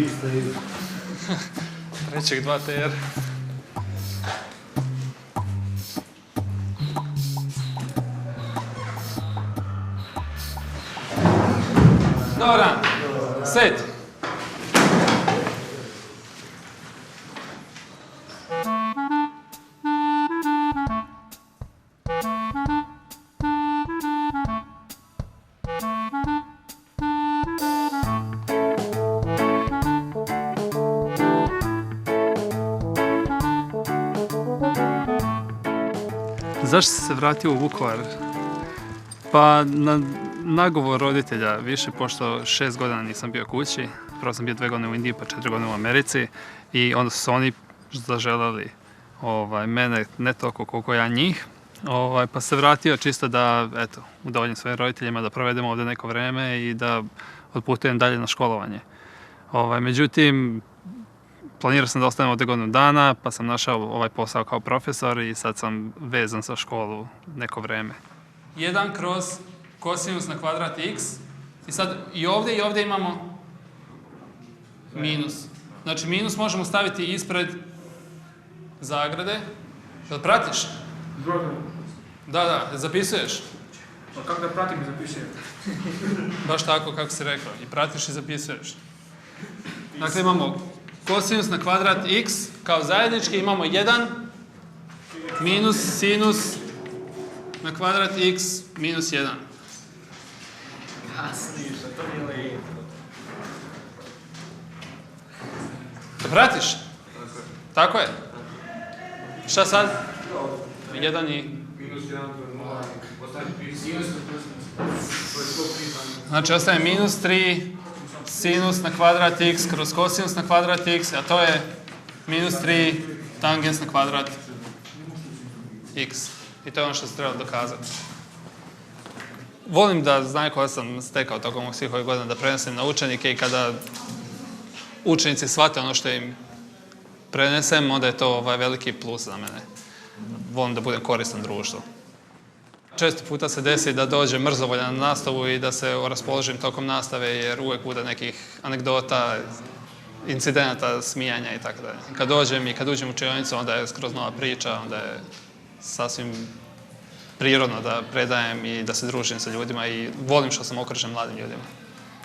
Vi ste trećeg 2 TR. Dobar dan. Set. Zašto si se vratio u Vukovar? Pa na nagovor roditelja više, pošto 6 godina nisam bio kući. Prvo sam bio 2 godine u Indiji, pa 4 godine u Americi. I onda su oni zaželeli mene, ne toliko koliko ja njih. Pa se vratio čisto da, eto, udovoljim svojim roditeljima, da provedemo ovdje neko vrijeme i da otputujem dalje na školovanje. Međutim, planirao sam da ostanem ovdje godinu dana, pa sam našao ovaj posao kao profesor i sad sam vezan za školu neko vrijeme. 1 kroz kosinus na kvadrat x i sad i ovdje imamo minus. Znači minus možemo staviti ispred zagrade. Jel pratiš? Da, zapisuješ. Pa kako da pratim i zapisujem? Baš tako kako si rekao. I pratiš i zapisuješ. Dakle imamo kosinus na kvadrat x kao zajednički, imamo 1 minus sinus na kvadrat x minus 1. kasniš, a to nije lijepo. Da pratiš? Tako je. Šta sad? 1 i... Minus 1 to je 0, ostaje sinus to je 100 Znači ostaje minus 3 sinus na kvadrat x kroz kosinus na kvadrat x, a to je minus 3 tangens na kvadrat x. I to je ono što se treba dokazati. Volim da znaju koja sam stekao tokom svih ovih godina, da prenesem na učenike i kada učenici shvate ono što im prenesem, onda je to veliki plus za mene. Volim da budem koristan društvu. Često puta se desi da dođe mrzovolja na nastavu i da se raspoložim tokom nastave jer uvijek bude nekih anegdota, incidenata, smijanja i tako dalje. Kad dođem i kad uđem u učionicu, onda je skroz nova priča, onda je sasvim prirodno da predajem i da se družim sa ljudima i volim što sam okružen mladim ljudima.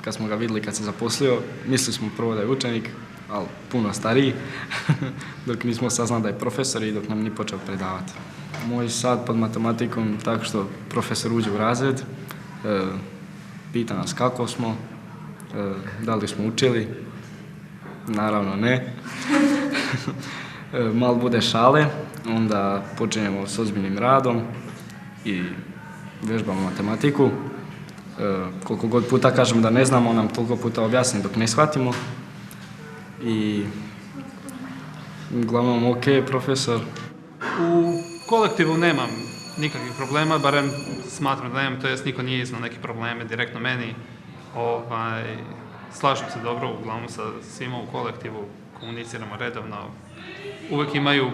Kad smo ga vidjeli kad se zaposlio, mislili smo prvo da je učenik, ali puno stariji, dok nismo saznali da je profesor i dok nam nije počeo predavati. Moj sad pod matematikom tako što profesor uđe u razred, pita nas kako smo, da li smo učili, naravno ne. Malo bude šale, onda počinjemo s ozbiljnim radom i vježbamo matematiku. Koliko god puta kažemo da ne znamo, on nam toliko puta objasni dok ne shvatimo. I uglavnom ok, profesor. U kolektivu nemam nikakvih problema, barem smatram da nemam, to jest niko nije iznao neke probleme direktno meni. Slažem se dobro, uglavnom sa svima u kolektivu, komuniciramo redovno. Uvijek imaju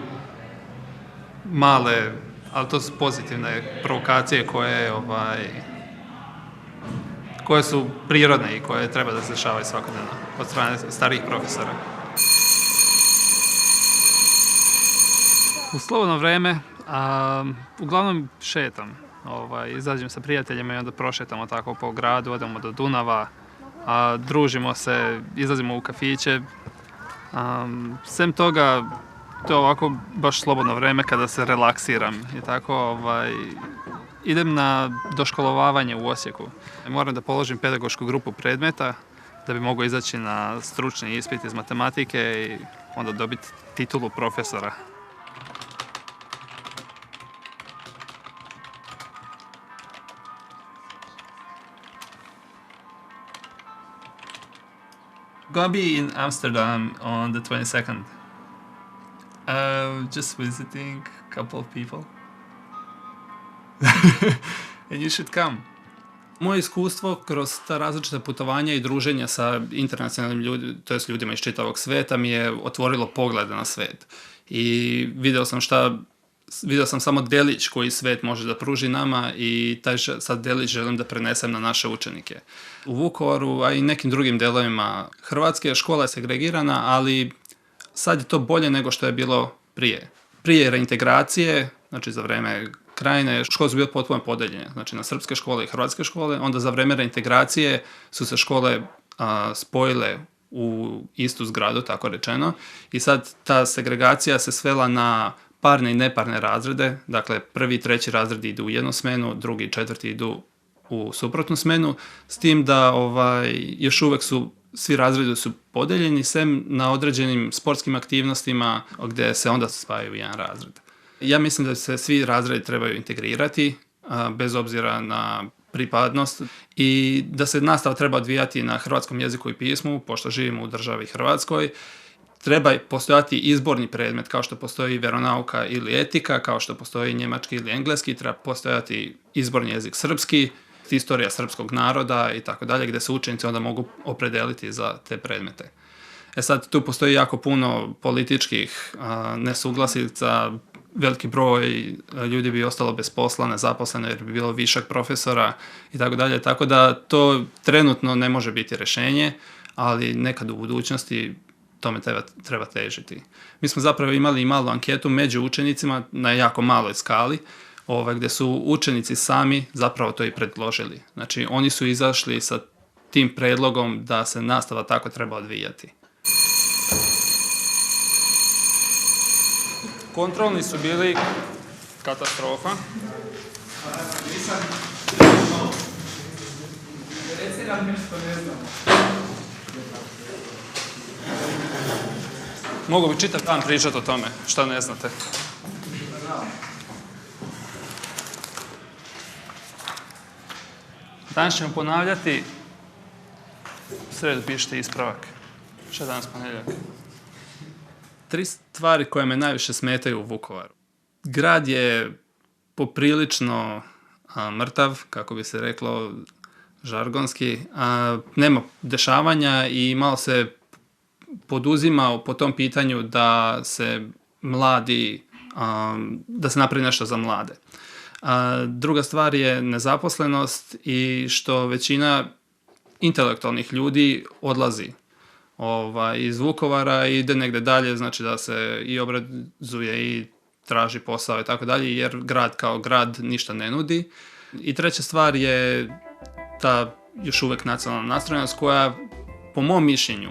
male, ali to su pozitivne provokacije koje su prirodne i koje treba da se dešavaju svakodnevno od strane starijih profesora. U slobodno vrijeme, uglavnom šetam. Izađem sa prijateljima i onda prošetamo tako po gradu, odemo do Dunava, družimo se, izlazimo u kafiće. Sem toga, to je ovako baš slobodno vrijeme kada se relaksiram i tako, idem na doškolovavanje u Osijeku. Moram da položim pedagošku grupu predmeta da bi mogao izaći na stručni ispit iz matematike i onda dobiti titulu profesora. Gonna be in Amsterdam on the 22nd. Just visiting a couple of people. And you should come. Moje iskustvo kroz ta različita putovanja i druženja sa internacionalnim ljudima, to jest ljudima iz čitavog sveta, mi je otvorilo poglede na svet. I video sam šta vidio sam samo delić koji svet može da pruži nama i taj sad delić želim da prenesem na naše učenike. U Vukovaru, a i nekim drugim delovima Hrvatske, škola je segregirana, ali sad je to bolje nego što je bilo prije. Prije reintegracije, znači za vreme Krajine, škole su bile potpuno podeljene, znači na srpske škole i hrvatske škole, onda za vreme reintegracije su se škole spojile u istu zgradu, tako rečeno, i sad ta segregacija se svela na parne i neparne razrede, dakle prvi i treći razred idu u jednu smenu, drugi i četvrti idu u suprotnu smenu, s tim da još uvek su svi razredi su podeljeni, sem na određenim sportskim aktivnostima gdje se onda spajaju u jedan razred. Ja mislim da se svi razredi trebaju integrirati, bez obzira na pripadnost, i da se nastava treba odvijati na hrvatskom jeziku i pismu, pošto živimo u državi Hrvatskoj. Treba postojati izborni predmet, kao što postoji vjeronauka ili etika, kao što postoji njemački ili engleski, treba postojati izborni jezik srpski, istorija srpskog naroda i tako dalje, gdje se učenici onda mogu opredeliti za te predmete. Sad, tu postoji jako puno političkih nesuglasica, veliki broj ljudi bi ostalo bez posla, nezaposleno jer bi bilo višak profesora i tako dalje, tako da to trenutno ne može biti rješenje, ali nekad u budućnosti tome treba težiti. Mi smo zapravo imali i malu anketu među učenicima na jako maloj skali, gdje su učenici sami zapravo to i predložili. Znači, oni su izašli sa tim predlogom da se nastava tako treba odvijati. Kontrolni su bili katastrofa. Mogu bi čitav dan pričati o tome, šta ne znate. Danas ćemo ponavljati, u sredu pišite ispravak. Šta je danas ponedjeljak? 3 stvari koje me najviše smetaju u Vukovaru. Grad je poprilično mrtav, kako bi se reklo žargonski. Nema dešavanja i malo se poduzima po tom pitanju da se da se napravi nešto za mlade. Druga stvar je nezaposlenost i što većina intelektualnih ljudi odlazi iz Vukovara i ide negdje dalje, znači da se i obrazuje i traži posao i tako dalje, jer grad kao grad ništa ne nudi. I treća stvar je ta još uvijek nacionalna nastrojenost koja, po mom mišljenju,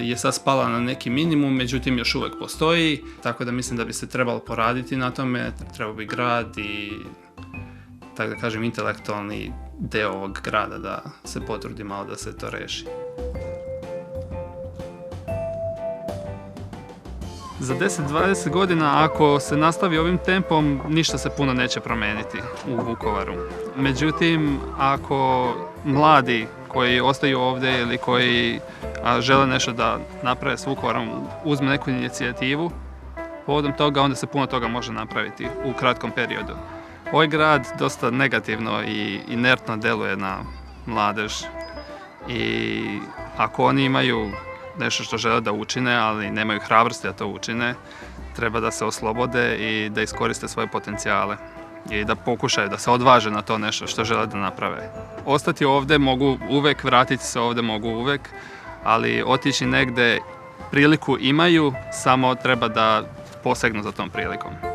je sad spala na neki minimum, međutim još uvijek postoji, tako da mislim da bi se trebalo poraditi na tome, trebao bi grad i, tako da kažem, intelektualni deo ovog grada da se potrudi malo da se to reši. Za 10-20 godina, ako se nastavi ovim tempom, ništa se puno neće promijeniti u Vukovaru. Međutim, ako mladi koji ostaju ovdje ili koji žele nešto da naprave s Vukovarom, uzme neku inicijativu, povodom toga onda se puno toga može napraviti u kratkom periodu. Ovaj grad dosta negativno i inertno deluje na mladež i ako oni imaju nešto što žele da učine, ali nemaju hrabrosti da to učine, treba da se oslobode i da iskoriste svoje potencijale i da pokušaju da se odvaže na to nešto što žele da naprave. Ostati ovdje mogu uvek, vratiti se ovdje mogu uvek, ali otići negdje priliku imaju, samo treba da posegnu za tom prilikom.